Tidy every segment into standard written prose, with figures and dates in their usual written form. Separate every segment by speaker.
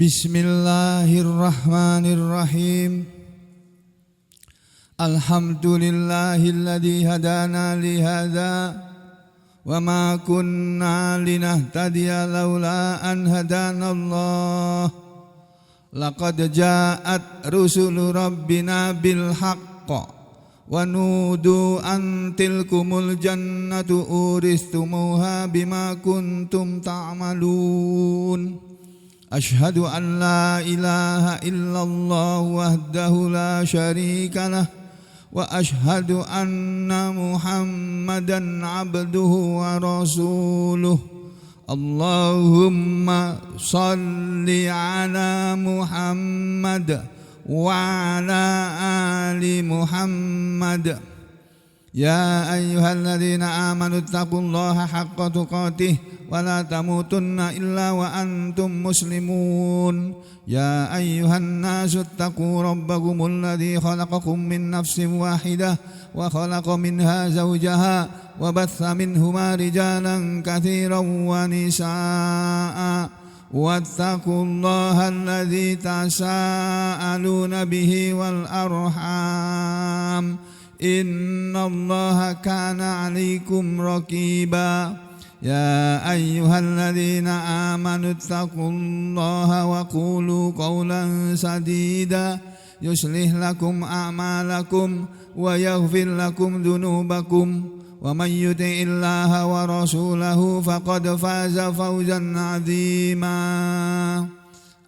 Speaker 1: Bismillahirrahmanirrahim. Alhamdulillahilladzi hadana li hadza wa ma kunna linahtadiya laula an hadanallah. Laqad ja'at rusulu rabbina bil haqq wa nudu an tilkumul jannatu uristumuha bima kuntum ta'malun. Ashhadu an la ilaha illallah wahdahu la syarika lah wa ashhadu anna Muhammadan abduhu wa rasuluh. Allahumma salli ala Muhammad wa ala ali Muhammad. Ya ayyuhalladzina amanu taqullaha haqqa tuqatih wa la tamutunna illa wa antum muslimun. Ya ayyuhan nasu taqu rabbakumul ladzi khalaqakum min nafsin wahidah wa khalaqa minha zawjaha wa batha minhuma rijalan katsiran wa nisaa'a wattaqullaha alladzi tasaaluna bihi wal arham. Innallaha kana 'alaikum raqiba. Ya ayyuhalladzina amanu taqullaha wa qulu qawlan sadida yuslih lakum a'malakum wa yaghfir lakum dhunubakum wa man yuti'illaha wa rasulahu faqad faza fawzan 'azima.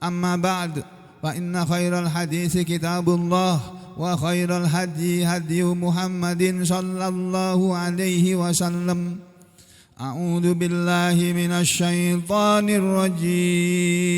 Speaker 1: Amma ba'd, fa inna khairal haditsi kitabullah wa khairal hadi hadi Muhammadin sallallahu alaihi wasallam. A'udzu billahi minasy syaithanir rajim.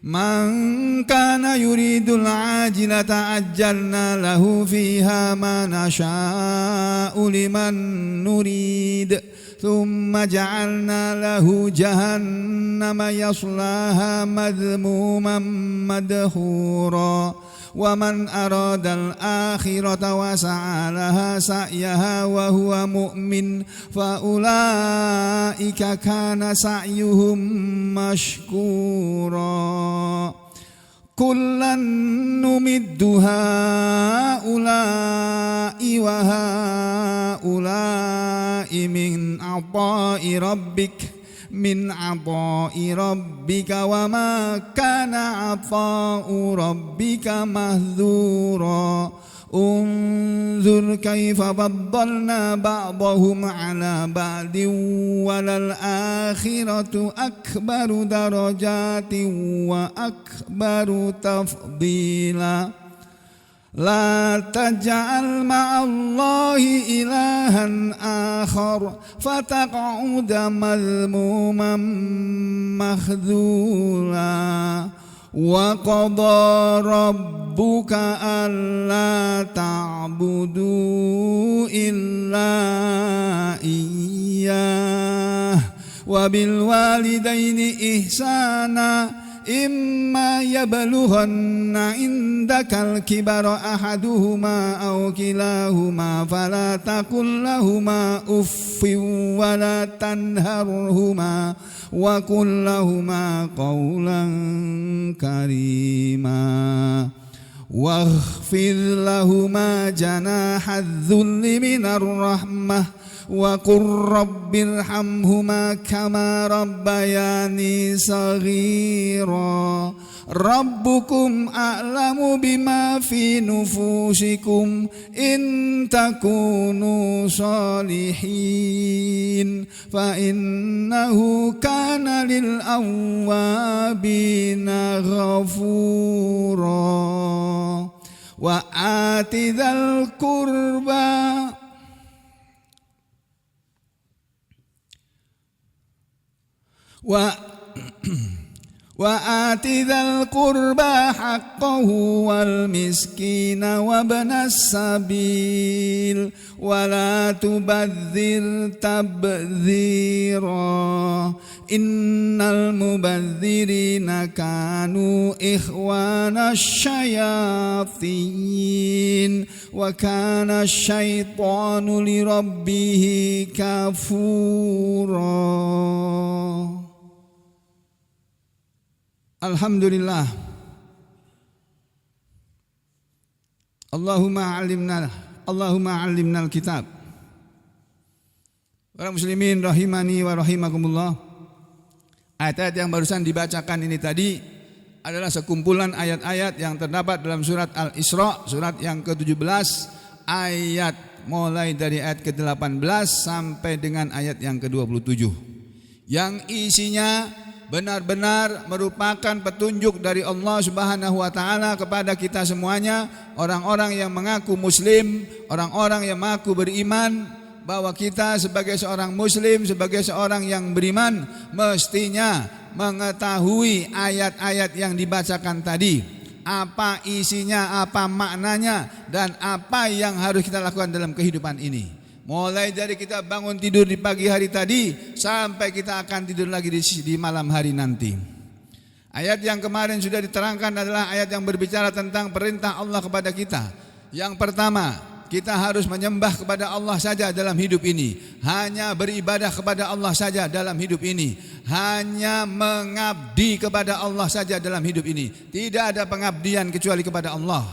Speaker 1: Man kana yuridul ajilata ajjalna lahu fiha ma nasha'u liman nurid thumma ja'alna lahu jahannama yaslaha madhmuman madhura. Wa man aradal akhirata wa sa'a laha sa'yaha wa huwa mu'min fa ulaika kana sa'yuhum mashkura. Kullan numiddu haula'i wa haula'i min 'ata'i rabbika wa ma kana 'ata'u rabbika mahdhura. Unzur kaifa faddalna ba'dahum 'ala ba'din walal akhiratu akbaru darajatin wa akbaru tafdila. La taj'al ma'allahi ilahan akhar fataq'uda madhmuman makhdhula. Wa qada rabbuka alla ta'budu illa iyyah wa bil walidaini ihsana. Imma yablughanna indakal kibara ahaduhuma aw kilahuma fala taqul lahuma uffin wa la tanharhuma wa qul lahuma qawlan karima. Waghfir lahuma janahadh dhulli minar rahmah wa qur rabbirhamhuma kama rabbayani saghira. Rabbukum a'lamu bima fi nufusikum in takunu salihin fa innahu kana lil awwabina ghafura. Wa atidhal qurba wa atidhal qurba haqqahu wal miskina wa ibnas sabil wa la tubadzir tabdzira. Innal mubadzirina kanu ikhwana syayatin wa kana syaitanu li rabbih kafura. Alhamdulillah. Allahumma alimna al-kitab. Para muslimin rahimani wa rahimakumullah. Ayat-ayat yang barusan dibacakan ini tadi adalah sekumpulan ayat-ayat yang terdapat dalam surat Al-Isra, surat yang ke-17, ayat mulai dari ayat ke-18 sampai dengan ayat yang ke-27. Yang isinya benar-benar merupakan petunjuk dari Allah Subhanahu wa taala kepada kita semuanya, orang-orang yang mengaku muslim, orang-orang yang mengaku beriman, bahwa kita sebagai seorang muslim, sebagai seorang yang beriman mestinya mengetahui ayat-ayat yang dibacakan tadi, apa isinya, apa maknanya, dan apa yang harus kita lakukan dalam kehidupan ini. Mulai dari kita bangun tidur di pagi hari tadi sampai kita akan tidur lagi di malam hari nanti. Ayat yang kemarin sudah diterangkan adalah ayat yang berbicara tentang perintah Allah kepada kita. Yang pertama, kita harus menyembah kepada Allah saja dalam hidup ini. Hanya beribadah kepada Allah saja dalam hidup ini. Hanya mengabdi kepada Allah saja dalam hidup ini. Tidak ada pengabdian kecuali kepada Allah.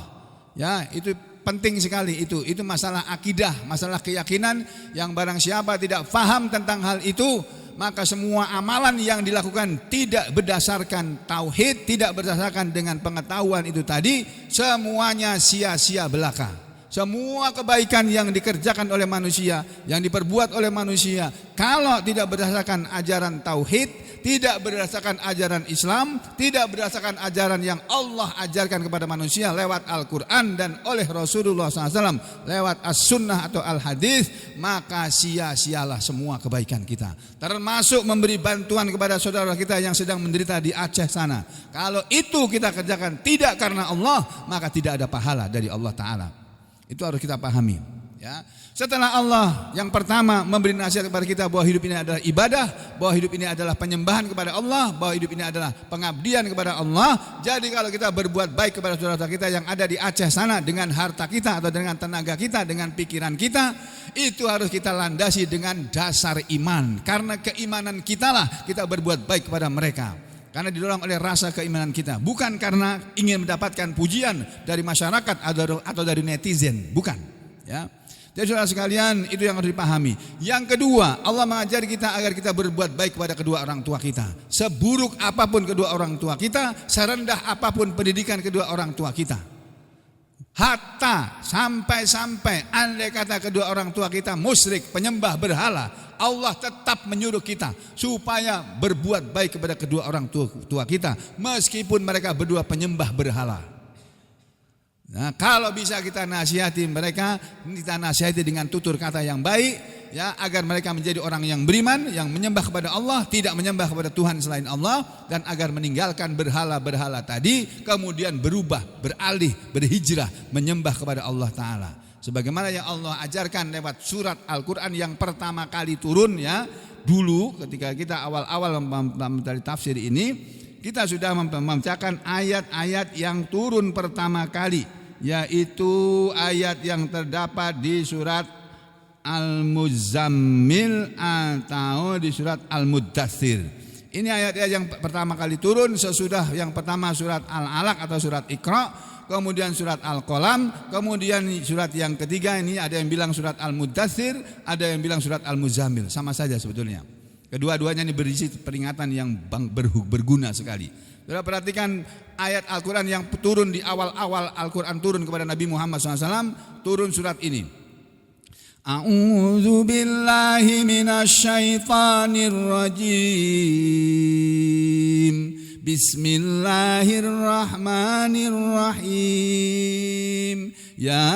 Speaker 1: Ya, itu penting sekali itu. Itu masalah akidah, masalah keyakinan yang barang siapa tidak faham tentang hal itu, maka semua amalan yang dilakukan tidak berdasarkan tauhid, tidak berdasarkan dengan pengetahuan itu tadi, semuanya sia-sia belaka. Semua kebaikan yang dikerjakan oleh manusia, yang diperbuat oleh manusia, kalau tidak berdasarkan ajaran tauhid, tidak berdasarkan ajaran Islam, tidak berdasarkan ajaran yang Allah ajarkan kepada manusia lewat Al-Quran dan oleh Rasulullah SAW lewat As-Sunnah atau Al-Hadis, maka sia-sialah semua kebaikan kita. Termasuk memberi bantuan kepada saudara kita yang sedang menderita di Aceh sana. Kalau itu kita kerjakan tidak karena Allah, maka tidak ada pahala dari Allah Ta'ala. Itu harus kita pahami, ya. Setelah Allah yang pertama memberi nasihat kepada kita bahwa hidup ini adalah ibadah, bahwa hidup ini adalah penyembahan kepada Allah, bahwa hidup ini adalah pengabdian kepada Allah. Jadi kalau kita berbuat baik kepada saudara kita yang ada di Aceh sana dengan harta kita atau dengan tenaga kita, dengan pikiran kita, itu harus kita landasi dengan dasar iman. Karena keimanan kitalah kita berbuat baik kepada mereka. Karena didorong oleh rasa keimanan kita, bukan karena ingin mendapatkan pujian dari masyarakat atau dari netizen, bukan, ya. Jadi saudara sekalian, itu yang harus dipahami. Yang kedua, Allah mengajari kita agar kita berbuat baik kepada kedua orang tua kita. Seburuk apapun kedua orang tua kita, serendah apapun pendidikan kedua orang tua kita, hatta sampai andai kata kedua orang tua kita musyrik, penyembah berhala, Allah tetap menyuruh kita supaya berbuat baik kepada kedua orang tua kita, meskipun mereka berdua penyembah berhala. Nah, kalau bisa kita nasihati mereka, kita nasihati dengan tutur kata yang baik, ya, agar mereka menjadi orang yang beriman, yang menyembah kepada Allah, tidak menyembah kepada Tuhan selain Allah, dan agar meninggalkan berhala-berhala tadi, kemudian berubah, beralih, berhijrah, menyembah kepada Allah Ta'ala. Sebagaimana yang Allah ajarkan lewat surat Al-Quran yang pertama kali turun, ya, dulu ketika kita awal-awal dari tafsir ini, kita sudah membacakan ayat-ayat yang turun pertama kali, yaitu ayat yang terdapat di surat Al-Muzammil atau di surat Al-Muddathir. Ini ayat-ayat yang pertama kali turun sesudah yang pertama surat Al-Alaq atau surat Iqra, kemudian surat Al-Qalam, kemudian surat yang ketiga ini ada yang bilang surat Al-Muddathir, ada yang bilang surat Al-Muzammil, sama saja sebetulnya. Kedua-duanya ini berisi peringatan yang berguna sekali. Saudara perhatikan ayat Al-Quran yang turun di awal-awal Al-Quran turun kepada Nabi Muhammad SAW, turun surat ini. A'udzu billahi minasyaitonir rajim. Bismillahirrahmanirrahim. Ya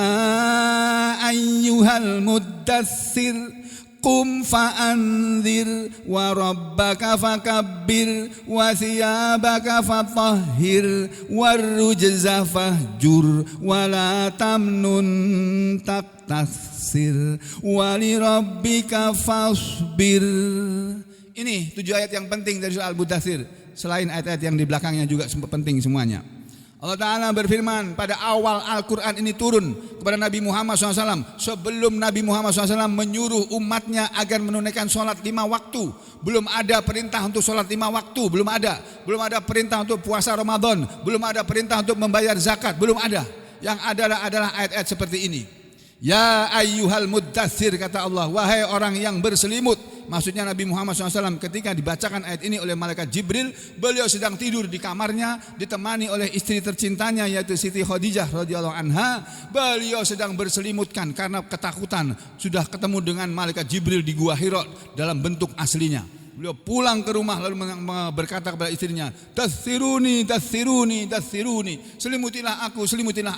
Speaker 1: ayyuhal muddatsir qum fa'anzir wa rabbaka fakabbir wa thiyabaka fatahhir warrujza fahjur wa la tamnun taktasir wa li rabbika fasbir. Ini 7 ayat yang penting dari surah Al-Muddathir. Selain ayat-ayat yang di belakangnya juga penting semuanya. Allah Ta'ala berfirman pada awal Al-Quran ini turun kepada Nabi Muhammad SAW. Sebelum Nabi Muhammad SAW menyuruh umatnya agar menunaikan sholat 5 waktu, belum ada perintah untuk sholat 5 waktu, belum ada perintah untuk puasa Ramadan, belum ada perintah untuk membayar zakat, belum ada. Yang adalah ayat-ayat seperti ini. Ya ayyuhal muddatsir, kata Allah, wahai orang yang berselimut. Maksudnya Nabi Muhammad SAW ketika dibacakan ayat ini oleh malaikat Jibril, beliau sedang tidur di kamarnya ditemani oleh istri tercintanya yaitu Siti Khadijah radhiyallahu anha. Beliau sedang berselimutkan karena ketakutan sudah ketemu dengan malaikat Jibril di Gua Hira dalam bentuk aslinya. Beliau pulang ke rumah lalu berkata kepada istrinya, "Dathiruni, dathiruni, dathiruni." Selimutilah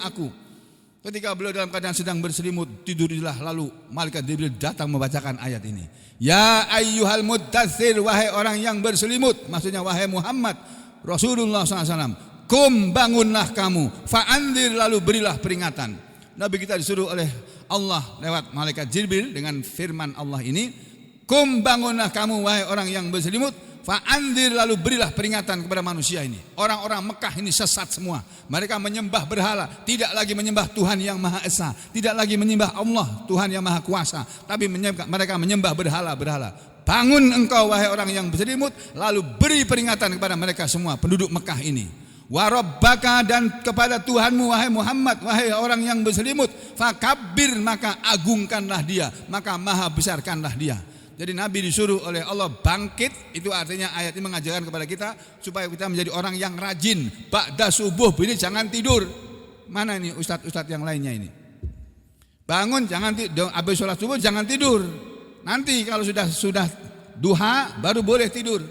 Speaker 1: aku. Ketika beliau dalam keadaan sedang berselimut, tidurilah, lalu malaikat Jibril datang membacakan ayat ini. Ya ayyuhal muddatsir, wahai orang yang berselimut, maksudnya wahai Muhammad Rasulullah SAW. Kum, bangunlah kamu, fa'andir, lalu berilah peringatan. Nabi kita disuruh oleh Allah lewat malaikat Jibril dengan firman Allah ini. Kum, bangunlah kamu wahai orang yang berselimut, fa'andir, lalu berilah peringatan kepada manusia ini. Orang-orang Mekah ini sesat semua. Mereka menyembah berhala, tidak lagi menyembah Tuhan yang Maha Esa, tidak lagi menyembah Allah Tuhan yang Maha Kuasa, tapi mereka menyembah berhala-berhala. Bangun engkau wahai orang yang berselimut, lalu beri peringatan kepada mereka semua penduduk Mekah ini. Wa rabbaka, dan kepada Tuhanmu wahai Muhammad, wahai orang yang berselimut, fakabbir, maka agungkanlah dia, maka maha besarkanlah dia. Jadi Nabi disuruh oleh Allah bangkit, itu artinya ayat ini mengajarkan kepada kita supaya kita menjadi orang yang rajin. Ba'da subuh ini jangan tidur. Mana ini ustadz-ustadz yang lainnya ini? Bangun jangan tidur, habis sholat subuh jangan tidur. Nanti kalau sudah duha baru boleh tidur.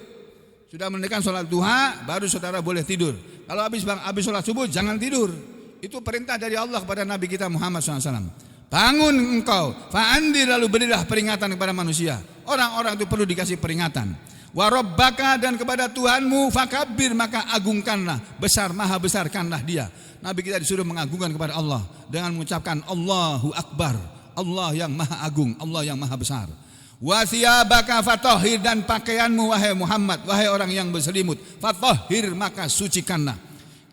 Speaker 1: Sudah menunaikan sholat duha baru saudara boleh tidur. Kalau habis sholat subuh jangan tidur. Itu perintah dari Allah kepada Nabi kita Muhammad SAW. Bangun engkau, fa'andir, lalu berilah peringatan kepada manusia. Orang-orang itu perlu dikasih peringatan. Wa rabbaka, dan kepada Tuhanmu, fakabbir, maka agungkanlah, maha besarkanlah dia. Nabi kita disuruh mengagungkan kepada Allah dengan mengucapkan Allahu Akbar, Allah yang maha agung, Allah yang maha besar. Wa thiyabaka fatahhir, dan pakaianmu wahai Muhammad, wahai orang yang berselimut, fatahhir, maka sucikanlah.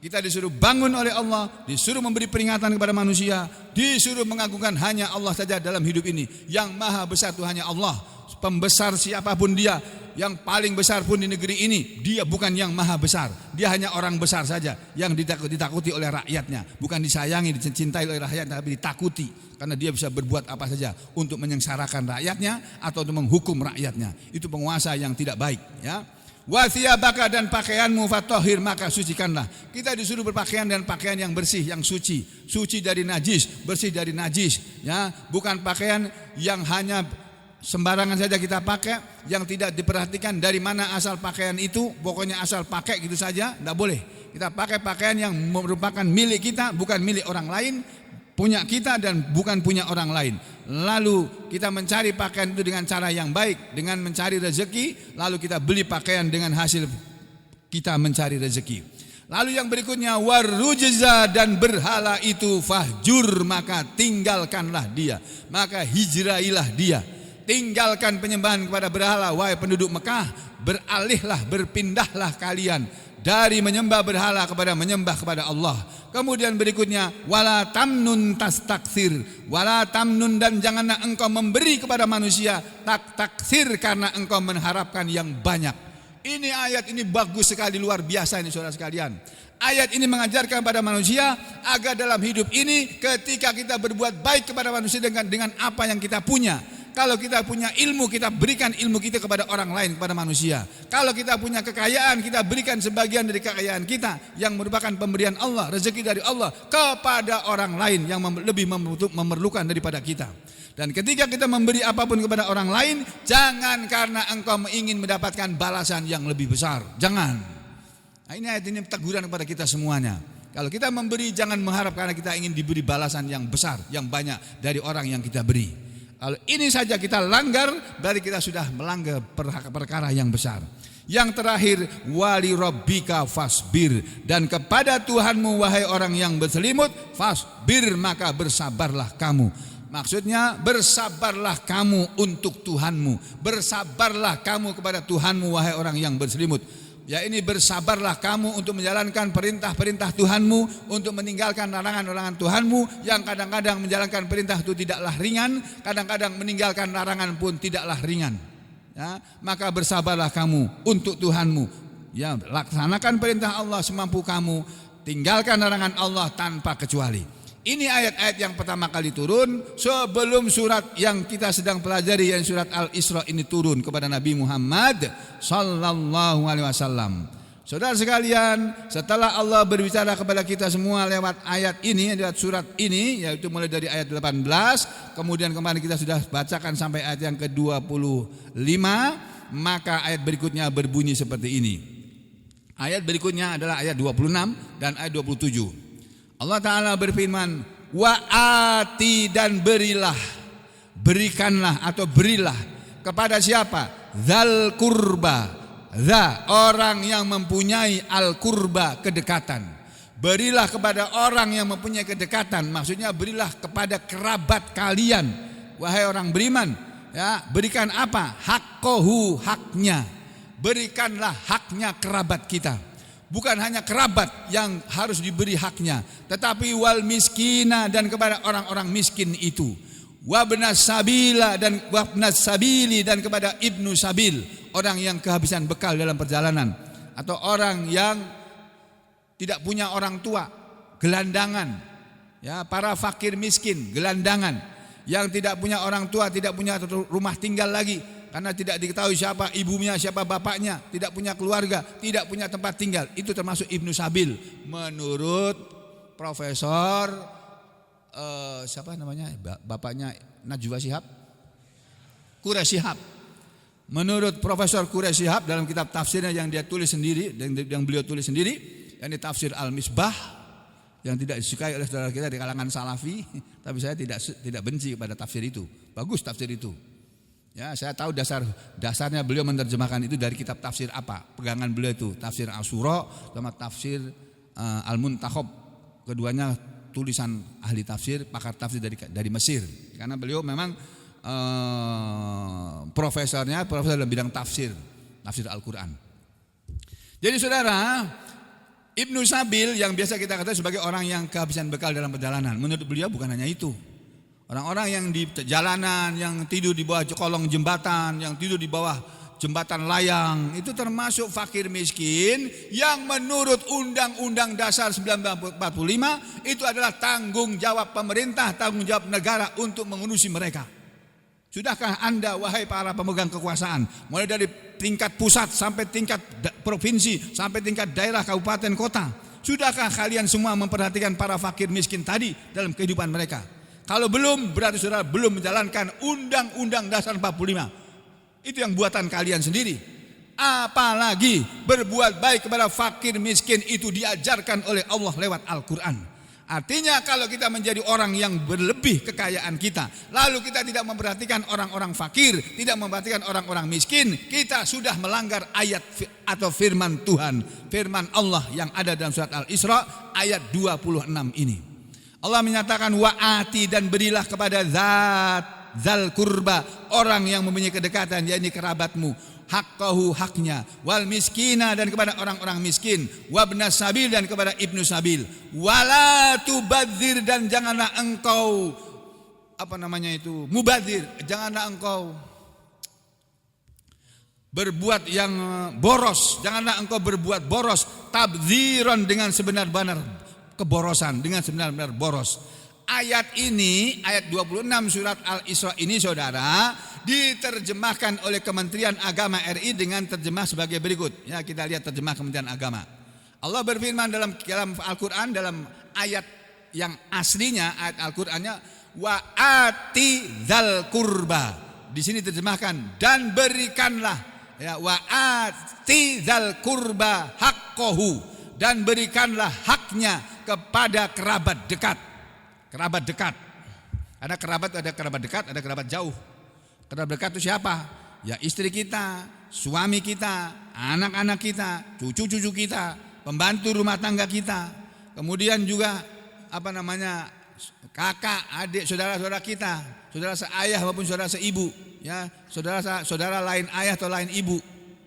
Speaker 1: Kita disuruh bangun oleh Allah, disuruh memberi peringatan kepada manusia, disuruh mengagungkan hanya Allah saja dalam hidup ini. Yang maha besar itu hanya Allah. Pembesar siapapun dia, yang paling besar pun di negeri ini, dia bukan yang maha besar. Dia hanya orang besar saja yang ditakuti oleh rakyatnya. Bukan disayangi, dicintai oleh rakyatnya, tapi ditakuti. Karena dia bisa berbuat apa saja untuk menyengsarakan rakyatnya atau untuk menghukum rakyatnya. Itu penguasa yang tidak baik, ya. Wa thiyabaka, dan pakaianmu fatahhir, maka sucikanlah. Kita disuruh berpakaian dan pakaian yang bersih, yang suci dari najis, bersih dari najis, ya, bukan pakaian yang hanya sembarangan saja kita pakai, yang tidak diperhatikan dari mana asal pakaian itu, pokoknya asal pakai gitu saja, tidak boleh. Kita pakai pakaian yang merupakan milik kita, bukan milik orang lain, punya kita dan bukan punya orang lain. Lalu kita mencari pakaian itu dengan cara yang baik, dengan mencari rezeki, lalu kita beli pakaian dengan hasil kita mencari rezeki. Lalu yang berikutnya warujza, dan berhala itu fahjur, maka tinggalkanlah dia, maka hijrailah dia. Tinggalkan penyembahan kepada berhala wahai penduduk Mekah, beralihlah, berpindahlah kalian dari menyembah berhala kepada menyembah kepada Allah. Kemudian berikutnya wala tamnun tastakthir, wala tamnun, dan janganlah engkau memberi kepada manusia taksir, karena engkau mengharapkan yang banyak. Ini ayat ini bagus sekali, luar biasa ini saudara sekalian. Ayat ini mengajarkan pada manusia agar dalam hidup ini ketika kita berbuat baik kepada manusia dengan apa yang kita punya. Kalau kita punya ilmu, kita berikan ilmu kita kepada orang lain, kepada manusia. Kalau kita punya kekayaan, kita berikan sebagian dari kekayaan kita yang merupakan pemberian Allah, rezeki dari Allah, kepada orang lain yang lebih memerlukan daripada kita. Dan ketika kita memberi apapun kepada orang lain, jangan karena engkau ingin mendapatkan balasan yang lebih besar. Jangan. Nah, ini ayat ini teguran kepada kita semuanya. Kalau kita memberi, jangan mengharap karena kita ingin diberi balasan yang besar, yang banyak dari orang yang kita beri. Kalau ini saja kita langgar, berarti kita sudah melanggar perkara yang besar. Yang terakhir, wali rabbika fasbir, dan kepada Tuhanmu wahai orang yang berselimut, fasbir, maka bersabarlah kamu. Maksudnya bersabarlah kamu untuk Tuhanmu, bersabarlah kamu kepada Tuhanmu wahai orang yang berselimut. Ya ini bersabarlah kamu untuk menjalankan perintah-perintah Tuhanmu, untuk meninggalkan larangan-larangan Tuhanmu, yang kadang-kadang menjalankan perintah itu tidaklah ringan, kadang-kadang meninggalkan larangan pun tidaklah ringan. Ya, maka bersabarlah kamu untuk Tuhanmu. Ya, laksanakan perintah Allah semampu kamu, tinggalkan larangan Allah tanpa kecuali. Ini ayat-ayat yang pertama kali turun sebelum surat yang kita sedang pelajari, yang surat Al-Isra ini turun kepada Nabi Muhammad sallallahu alaihi wasallam. Saudara sekalian, setelah Allah berbicara kepada kita semua lewat ayat ini, lewat surat ini, yaitu mulai dari ayat 18, kemudian kemarin kita sudah bacakan sampai ayat yang ke-25, maka ayat berikutnya berbunyi seperti ini. Ayat berikutnya adalah ayat 26 dan ayat 27. Allah Ta'ala berfirman, wa'ati dan berilah, berikanlah atau berilah kepada siapa? Dzal kurba, orang yang mempunyai al-kurba, kedekatan. Berilah kepada orang yang mempunyai kedekatan, maksudnya berilah kepada kerabat kalian. Wahai orang beriman, ya, berikan apa? Hakkohu, haknya. Berikanlah haknya kerabat kita. Bukan hanya kerabat yang harus diberi haknya, tetapi wal miskina, dan kepada orang-orang miskin itu. Wabnas sabila, dan wabnas sabili, dan kepada ibnu sabil, orang yang kehabisan bekal dalam perjalanan, atau orang yang tidak punya orang tua, gelandangan. Ya, para fakir miskin, gelandangan, yang tidak punya orang tua, tidak punya rumah tinggal lagi, karena tidak diketahui siapa ibunya, siapa bapaknya, tidak punya keluarga, tidak punya tempat tinggal. Itu termasuk ibnu sabil menurut Profesor siapa namanya, bapaknya Najwa Shihab, Quraish Shihab. Menurut Profesor Quraish Shihab dalam kitab tafsirnya yang dia tulis sendiri, yang beliau tulis sendiri, yakni tafsir Al-Misbah, yang tidak disukai oleh saudara kita di kalangan Salafi, tapi saya tidak benci kepada tafsir itu. Bagus tafsir itu. Ya, saya tahu dasarnya beliau menerjemahkan itu dari kitab tafsir apa. Pegangan beliau itu tafsir Asyura sama tafsir Al-Muntakhab. Keduanya tulisan ahli tafsir, pakar tafsir dari Mesir. Karena beliau memang profesor dalam bidang tafsir Al-Qur'an. Jadi saudara, Ibnu Sabil yang biasa kita katakan sebagai orang yang kehabisan bekal dalam perjalanan, menurut beliau bukan hanya itu. Orang-orang yang di jalanan, yang tidur di bawah kolong jembatan, yang tidur di bawah jembatan layang, itu termasuk fakir miskin yang menurut Undang-Undang Dasar 1945 itu adalah tanggung jawab pemerintah, tanggung jawab negara untuk mengurusi mereka. Sudahkah Anda, wahai para pemegang kekuasaan, mulai dari tingkat pusat sampai tingkat provinsi, sampai tingkat daerah, kabupaten, kota, sudahkah kalian semua memperhatikan para fakir miskin tadi dalam kehidupan mereka? Kalau belum, berarti saudara belum menjalankan Undang-Undang Dasar 45. Itu yang buatan kalian sendiri. Apalagi berbuat baik kepada fakir miskin itu diajarkan oleh Allah lewat Al-Quran. Artinya kalau kita menjadi orang yang berlebih kekayaan kita, lalu kita tidak memperhatikan orang-orang fakir, tidak memperhatikan orang-orang miskin, kita sudah melanggar ayat atau firman Tuhan, firman Allah yang ada dalam surat Al-Isra ayat 26 ini. Allah menyatakan wa'ati, dan berilah kepada dzal kurba, orang yang mempunyai kedekatan, yakni kerabatmu, haqqahu, haknya, wal miskina, dan kepada orang-orang miskin, wabnas sabil, dan kepada ibnu sabil, wala tubadzir, dan janganlah engkau mubadzir, janganlah engkau berbuat yang boros, janganlah engkau berbuat boros, tabdziran, dengan sebenar-benar keborosan, dengan sebenar-benar boros. Ayat ini, ayat 26 surat Al-Isra ini saudara, diterjemahkan oleh Kementerian Agama RI dengan terjemah sebagai berikut. Ya, kita lihat terjemah Kementerian Agama. Allah berfirman dalam Al-Quran, dalam ayat yang aslinya, ayat Al-Qurannya, wa'ati dzal kurba. Di sini terjemahkan, dan berikanlah, ya, wa'ati dzal kurba haqqahu, dan berikanlah haknya kepada kerabat dekat. Kerabat dekat. Ada kerabat, ada kerabat dekat, ada kerabat jauh. Kerabat dekat itu siapa? Ya istri kita, suami kita, anak-anak kita, cucu-cucu kita, pembantu rumah tangga kita. Kemudian juga kakak, adik, saudara-saudara kita, saudara seayah maupun saudara seibu, ya, saudara lain ayah atau lain ibu.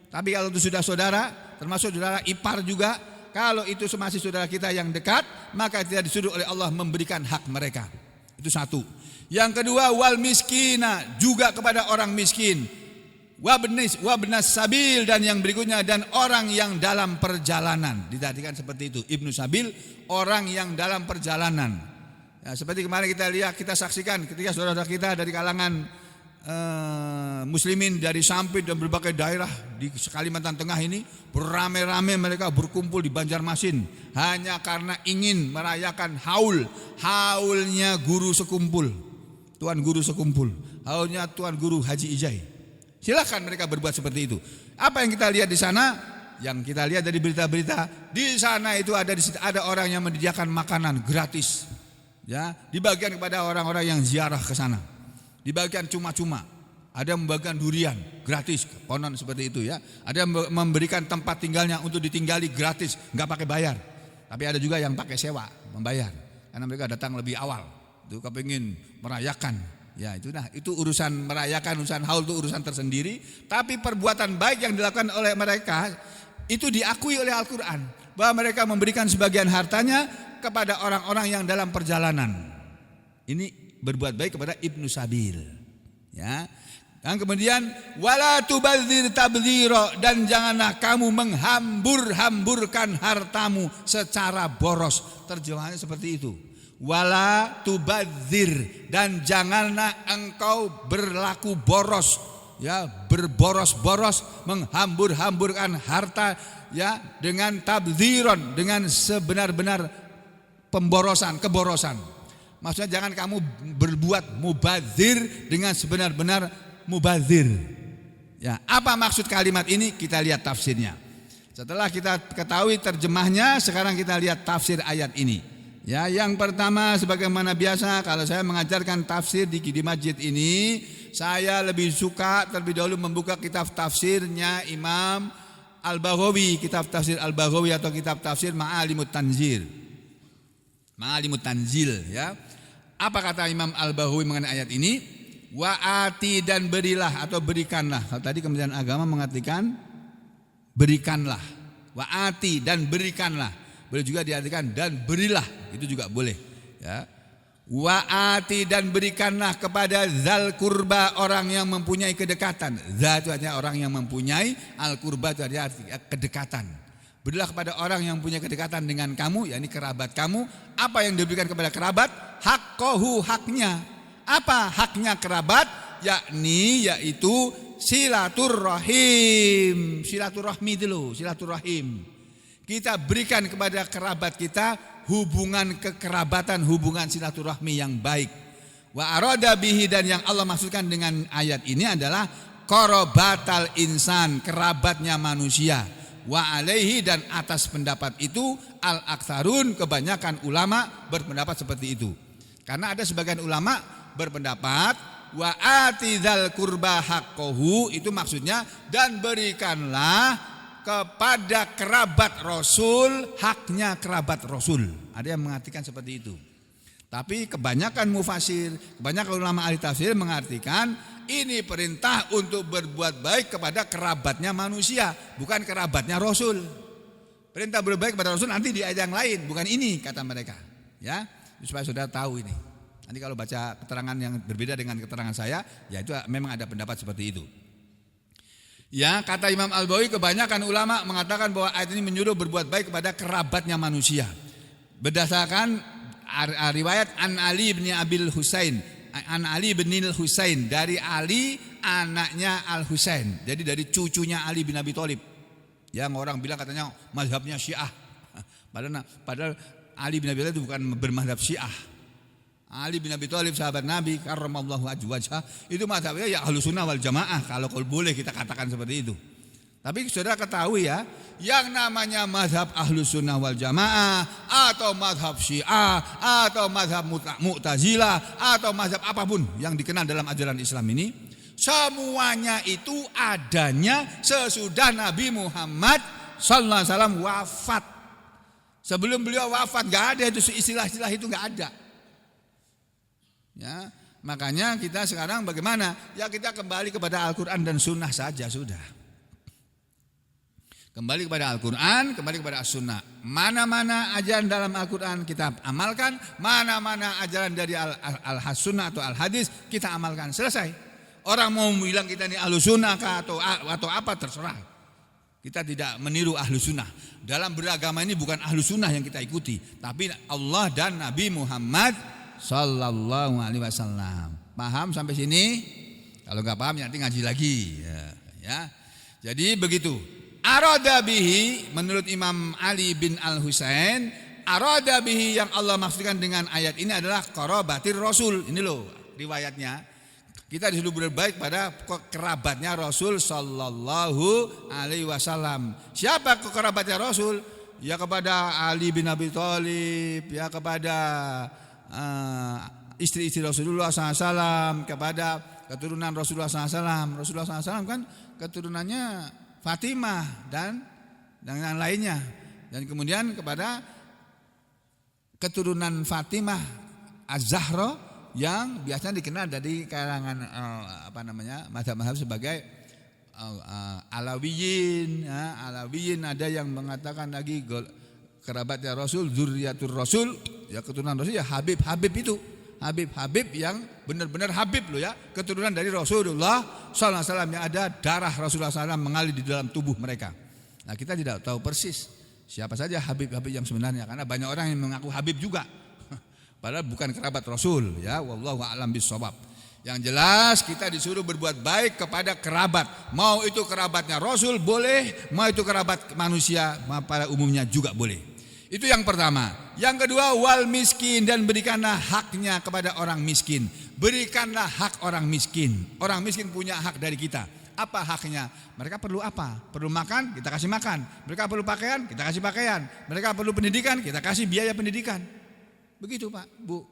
Speaker 1: Tapi kalau itu sudah saudara, termasuk saudara ipar juga. Kalau itu masih saudara kita yang dekat, maka tidak disuruh oleh Allah memberikan hak mereka. Itu satu. Yang kedua, wal miskina, juga kepada orang miskin. Wabnas sabil, dan yang berikutnya, dan orang yang dalam perjalanan. Diartikan seperti itu. Ibnu sabil, orang yang dalam perjalanan. Ya, seperti kemarin kita lihat, kita saksikan ketika saudara kita dari kalangan muslimin dari Sampit dan berbagai daerah di Kalimantan Tengah ini beramai-ramai mereka berkumpul di Banjarmasin hanya karena ingin merayakan haulnya guru sekumpul, Tuan Guru Sekumpul, haulnya Tuan Guru Haji Ijai. Silakan mereka berbuat seperti itu. Apa yang kita lihat di sana? Yang kita lihat dari berita-berita, di sana itu ada orang yang menyediakan makanan gratis, ya, dibagikan kepada orang-orang yang ziarah ke sana. Dibagikan cuma-cuma, ada yang membagikan durian gratis, konon seperti itu ya. Ada yang memberikan tempat tinggalnya untuk ditinggali gratis, nggak pakai bayar. Tapi ada juga yang pakai sewa, membayar, karena mereka datang lebih awal. Itu kepingin merayakan, ya itu. Nah, itu urusan merayakan, urusan haul itu urusan tersendiri. Tapi perbuatan baik yang dilakukan oleh mereka itu diakui oleh Al-Quran, bahwa mereka memberikan sebagian hartanya kepada orang-orang yang dalam perjalanan. Ini berbuat baik kepada Ibnu Sabil, ya. Dan kemudian wala tubadzir tabdzira, dan janganlah kamu menghambur-hamburkan hartamu secara boros. Terjemahannya seperti itu. Wala tubadzir, dan janganlah engkau berlaku boros, ya, berboros-boros, menghambur-hamburkan harta, ya, dengan tabdziron, dengan sebenar-benar keborosan. Maksudnya jangan kamu berbuat mubadzir dengan sebenar-benar mubadzir. Ya, apa maksud kalimat ini? Kita lihat tafsirnya. Setelah kita ketahui terjemahnya, sekarang kita lihat tafsir ayat ini. Ya, yang pertama, sebagaimana biasa kalau saya mengajarkan tafsir di masjid ini, saya lebih suka terlebih dahulu membuka kitab tafsirnya Imam Al-Baghawi, kitab tafsir Al-Baghawi atau kitab tafsir Ma'alimut Tanzil, ya. Apa kata Imam Al-Baghawi mengenai ayat ini? Wa'ati, dan berilah atau berikanlah. Kalau tadi Kementerian Agama mengartikan berikanlah. Wa'ati, dan berikanlah. Boleh juga diartikan dan berilah, itu juga boleh, ya. Wa'ati, dan berikanlah kepada zal kurba, orang yang mempunyai kedekatan. Za itu artinya orang yang mempunyai, al kurba itu artinya kedekatan. Berilah kepada orang yang punya kedekatan dengan kamu, yakni kerabat kamu. Apa yang diberikan kepada kerabat? Haqqahu, haknya. Apa haknya kerabat? Yaitu silaturrahim. Silaturahmi dulu, silaturahim. Kita berikan kepada kerabat kita hubungan kekerabatan, hubungan silaturahmi yang baik. Wa arada bihi, dan yang Allah maksudkan dengan ayat ini adalah qarabatal insan, kerabatnya manusia. Wa alaihi, dan atas pendapat itu al-aktsarun, kebanyakan ulama berpendapat seperti itu. Karena ada sebagian ulama berpendapat wa atizal kurba haqqahu, itu maksudnya dan berikanlah kepada kerabat Rasul haknya kerabat Rasul. Ada yang mengartikan seperti itu. Tapi kebanyakan mufasir, kebanyakan ulama ahli tafsir mengartikan ini perintah untuk berbuat baik kepada kerabatnya manusia, bukan kerabatnya Rasul. Perintah berbuat baik kepada Rasul nanti di ayat yang lain, bukan ini kata mereka. Ya, supaya saudara tahu ini. Nanti kalau baca keterangan yang berbeda dengan keterangan saya, ya itu memang ada pendapat seperti itu. Ya, kata Imam Al-Baghawi, kebanyakan ulama mengatakan bahwa ayat ini menyuruh berbuat baik kepada kerabatnya manusia. Berdasarkan riwayat an Ali bin Abil Husain, an Ali bin Husain, dari Ali anaknya Al Husain. Jadi dari cucunya Ali bin Abi Thalib. Yang orang bilang katanya mazhabnya Syiah. Padahal Ali bin Abi Thalib itu bukan bermazhab Syiah. Ali bin Abi Thalib sahabat Nabi karramallahu wajhah, itu mazhabnya ya Ahlussunnah wal Jamaah, kalau boleh kita katakan seperti itu. Tapi saudara ketahui ya, yang namanya mazhab Ahlussunnah wal Jamaah atau mazhab Syiah atau mazhab Mu'tazilah atau mazhab apapun yang dikenal dalam ajaran Islam ini, semuanya itu adanya sesudah Nabi Muhammad sallallahu alaihi wasallam wafat. Sebelum beliau wafat enggak ada itu istilah-istilah, itu enggak ada. Ya, makanya kita sekarang bagaimana? Ya kita kembali kepada Al-Quran dan Sunnah saja sudah. Kembali kepada Al-Quran, kembali kepada As-Sunnah. Mana-mana ajaran dalam Al-Quran kita amalkan, mana-mana ajaran dari Al-Sunnah atau Al-Hadis kita amalkan. Selesai. Orang mau bilang kita ini Ahlus Sunnah atau apa terserah. Kita tidak meniru Ahlus Sunnah. Dalam beragama ini bukan Ahlus Sunnah yang kita ikuti, tapi Allah dan Nabi Muhammad Sallallahu Alaihi Wasallam. Paham sampai sini? Kalau nggak paham nanti ngaji lagi. Ya. Jadi begitu. Arada bihi, menurut Imam Ali bin Al-Husain, arada bihi yang Allah maksudkan dengan ayat ini adalah qarabatir Rasul. Ini loh riwayatnya. Kita disuruh berbaik pada kerabatnya Rasul Sallallahu Alaihi Wasallam. Siapa kerabatnya Rasul? Ya kepada Ali bin Abi Thalib, ya kepada istri-istri Rasulullah SAW, kepada keturunan Rasulullah SAW. Rasulullah SAW kan keturunannya Fatimah dan yang lainnya. Dan kemudian kepada keturunan Fatimah Az-Zahra yang biasanya dikenal dari kalangan mazhab-mazhab sebagai Alawiyin. Alawiyin ada yang mengatakan lagi kerabatnya Rasul, dzurriyyatur Rasul, ya keturunan Rasul ya Habib itu. Habib yang benar-benar Habib loh ya, keturunan dari Rasulullah SAW yang ada darah Rasulullah SAW mengalir di dalam tubuh mereka. Nah kita tidak tahu persis siapa saja Habib yang sebenarnya, karena banyak orang yang mengaku Habib juga, padahal bukan kerabat Rasul ya. Wallahu a'lam bishawab. Yang jelas kita disuruh berbuat baik kepada kerabat, mau itu kerabatnya Rasul boleh, mau itu kerabat manusia pada umumnya juga boleh. Itu yang pertama. Yang kedua, wal miskin, dan berikanlah haknya kepada orang miskin. Berikanlah hak orang miskin. Orang miskin punya hak dari kita. Apa haknya? Mereka perlu apa? Perlu makan, kita kasih makan. Mereka perlu pakaian, kita kasih pakaian. Mereka perlu pendidikan, kita kasih biaya pendidikan. Begitu Pak, Bu.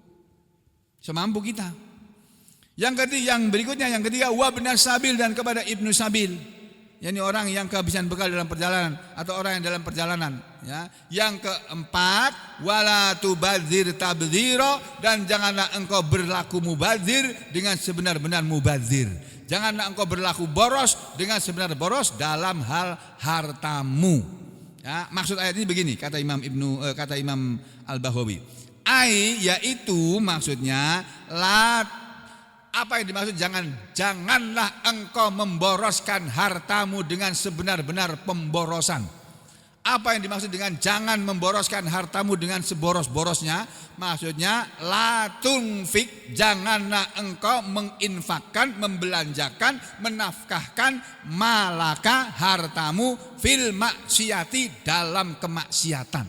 Speaker 1: Semampu kita. Yang berikutnya, yang ketiga, wabnas sabil, dan kepada ibnu sabil. Yani orang yang kehabisan bekal dalam perjalanan atau orang yang dalam perjalanan ya. Yang keempat, wala tubadzir tabdzira, dan janganlah engkau berlaku mubadzir dengan sebenar-benar mubadzir. Janganlah engkau berlaku boros dengan sebenar boros dalam hal hartamu. Ya, maksud ayat ini begini, kata Imam Al-Bahawi. Yaitu maksudnya apa yang dimaksud janganlah engkau memboroskan hartamu dengan sebenar-benar pemborosan. Apa yang dimaksud dengan jangan memboroskan hartamu dengan seboros-borosnya? Maksudnya la tunfik, janganlah engkau menginfakkan, membelanjakan, menafkahkan malaka hartamu fil maksiati, dalam kemaksiatan.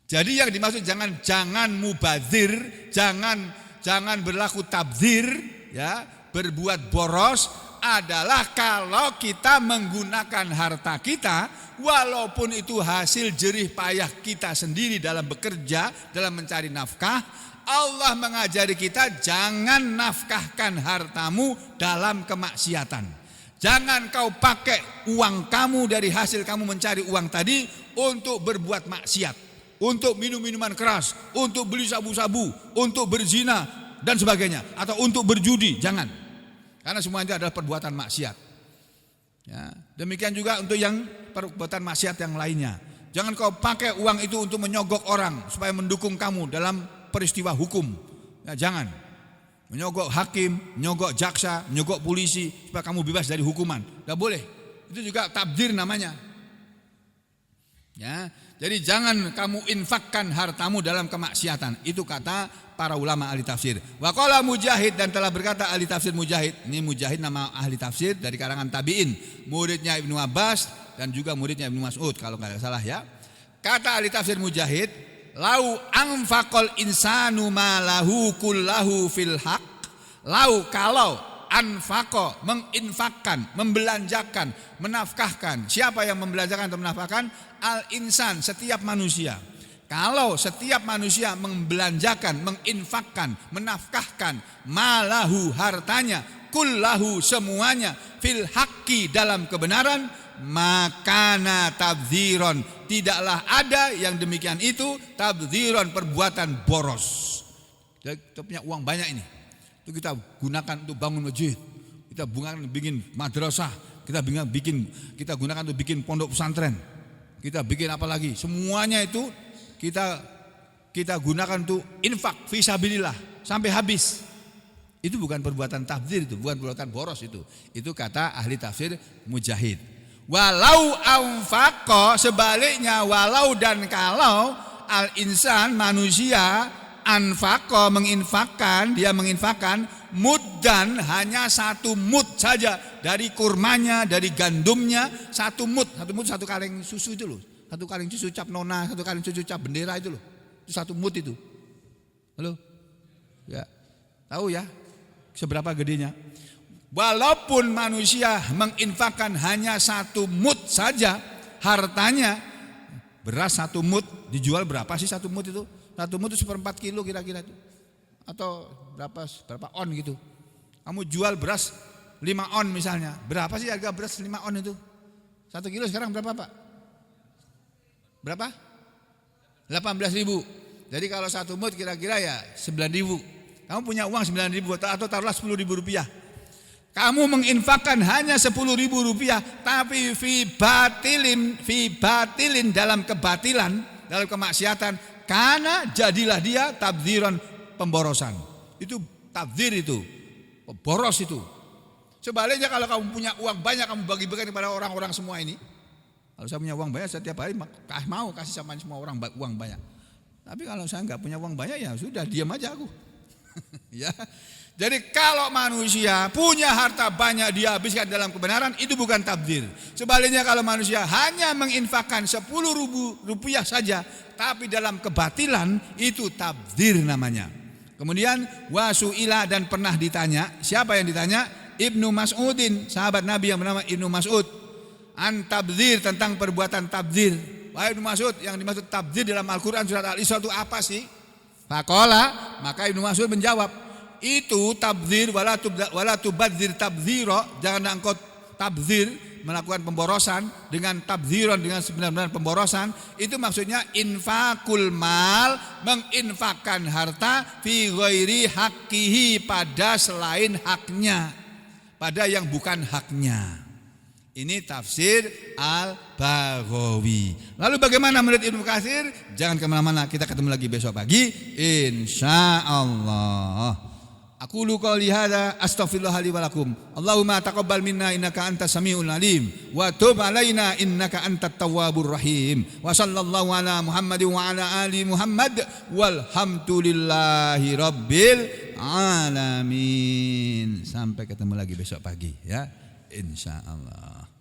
Speaker 1: Jadi yang dimaksud jangan mubazir, jangan berlaku tabzir ya, berbuat boros adalah kalau kita menggunakan harta kita, walaupun itu hasil jerih payah kita sendiri dalam bekerja, dalam mencari nafkah. Allah mengajari kita jangan nafkahkan hartamu dalam kemaksiatan. Jangan kau pakai uang kamu dari hasil kamu mencari uang tadi untuk berbuat maksiat, untuk minum minuman keras, untuk beli sabu-sabu, untuk berzina dan sebagainya, atau untuk berjudi. Jangan. Karena semuanya adalah perbuatan maksiat. Ya, demikian juga untuk yang perbuatan maksiat yang lainnya. Jangan kau pakai uang itu untuk menyogok orang supaya mendukung kamu dalam peristiwa hukum. Ya, jangan. Menyogok hakim, menyogok jaksa, menyogok polisi supaya kamu bebas dari hukuman. Tidak boleh. Itu juga tabdzir namanya. Ya, jadi jangan kamu infakkan hartamu dalam kemaksiatan. Itu kata para ulama ahli tafsir. Wa qala Mujahid, dan telah berkata ahli tafsir Mujahid. Ini Mujahid nama ahli tafsir dari kalangan tabi'in, muridnya Ibnu Abbas dan juga muridnya Ibnu Mas'ud kalau enggak salah ya. Kata ahli tafsir Mujahid, lau anfaqal insanu ma lahu kullahu fil haq. Kalau anfaqo, menginfakkan, membelanjakan, menafkahkan. Siapa yang membelanjakan atau menafkahkan? Al-insan, setiap manusia. Kalau setiap manusia membelanjakan, menginfakkan, menafkahkan malahu, hartanya, kullahu, semuanya, fil haqqi, dalam kebenaran, makana tabdziron, tidaklah ada yang demikian itu tabdziron, perbuatan boros. Kita punya uang banyak ini, itu kita gunakan untuk bangun masjid, kita gunakan bikin madrasah, kita gunakan untuk bikin pondok pesantren. Kita bikin apa lagi? Semuanya itu kita gunakan untuk infak fisabilillah sampai habis. Itu bukan perbuatan tabdzir, itu bukan perbuatan boros itu. Itu kata ahli tafsir Mujahid. Walau anfaqa, sebaliknya walau dan kalau al-insan manusia anfaqa dia menginfakkan muddan, hanya satu mud saja dari kurmanya, dari gandumnya, satu mud satu kaleng susu itu loh. Satu kaleng susu cap nona, satu kaleng susu cap bendera itu loh. Itu satu mud itu. Halo? Ya. Tahu ya? Seberapa gedenya? Walaupun manusia menginfakkan hanya satu mud saja hartanya, beras satu mud dijual berapa sih satu mud itu? Satu mud itu 1/4 kilo kira-kira itu. Atau berapa on gitu. Kamu jual beras 5 on misalnya. Berapa sih harga beras 5 on itu? 1 kilo sekarang berapa Pak? Berapa? 18.000. Jadi kalau satu mud kira-kira ya 9.000. Kamu punya uang 9.000 atau taruhlah 10.000 rupiah. Kamu menginfakkan hanya 10.000 rupiah, tapi fi batilin dalam kebatilan, dalam kemaksiatan, karena jadilah dia tabdziran, pemborosan. Itu tabdzir, itu boros itu. Sebaliknya kalau kamu punya uang banyak, kamu bagi-bagikan kepada orang-orang semua ini. Kalau saya punya uang banyak, setiap hari mau kasih sama semua orang uang banyak. Tapi kalau saya nggak punya uang banyak, ya sudah diam aja aku. Ya. Jadi kalau manusia punya harta banyak dia habiskan dalam kebenaran, itu bukan tabdzir. Sebaliknya kalau manusia hanya menginfakkan 10.000 rupiah saja tapi dalam kebatilan, itu tabdzir namanya. Kemudian wasuila, dan pernah ditanya. Siapa yang ditanya? Ibnu Mas'udin, sahabat Nabi yang bernama Ibnu Mas'ud. An tabdzir, tentang perbuatan tabdzir. Wahai Ibnu Mas'ud, yang dimaksud tabdzir dalam Al-Quran surat Al-Isra itu apa sih? Faqala, maka Ibnu Mas'ud menjawab, itu tabdzir wala tubadzir tabdzira, jangan engkau tabdzir, melakukan pemborosan dengan tabdziran, dengan sebenar-benar pemborosan. Itu maksudnya infakul mal, menginfakkan harta fi ghairi haqqihi, pada selain haknya, pada yang bukan haknya. Ini tafsir Al-Baghawi. Lalu bagaimana menurut Ibnu Katsir? Jangan kemana-mana, kita ketemu lagi besok pagi insyaallah. Aqulu qouli hadza astaghfirullah li wa lakum. Allahumma taqabbal minna innaka antas samiul alim wa tub alaina innaka antat tawwabur rahim. Wa sallallahu ala Muhammadin wa ala ali Muhammad walhamdulillahi rabbil alamin. Sampai ketemu lagi besok pagi ya, insyaallah.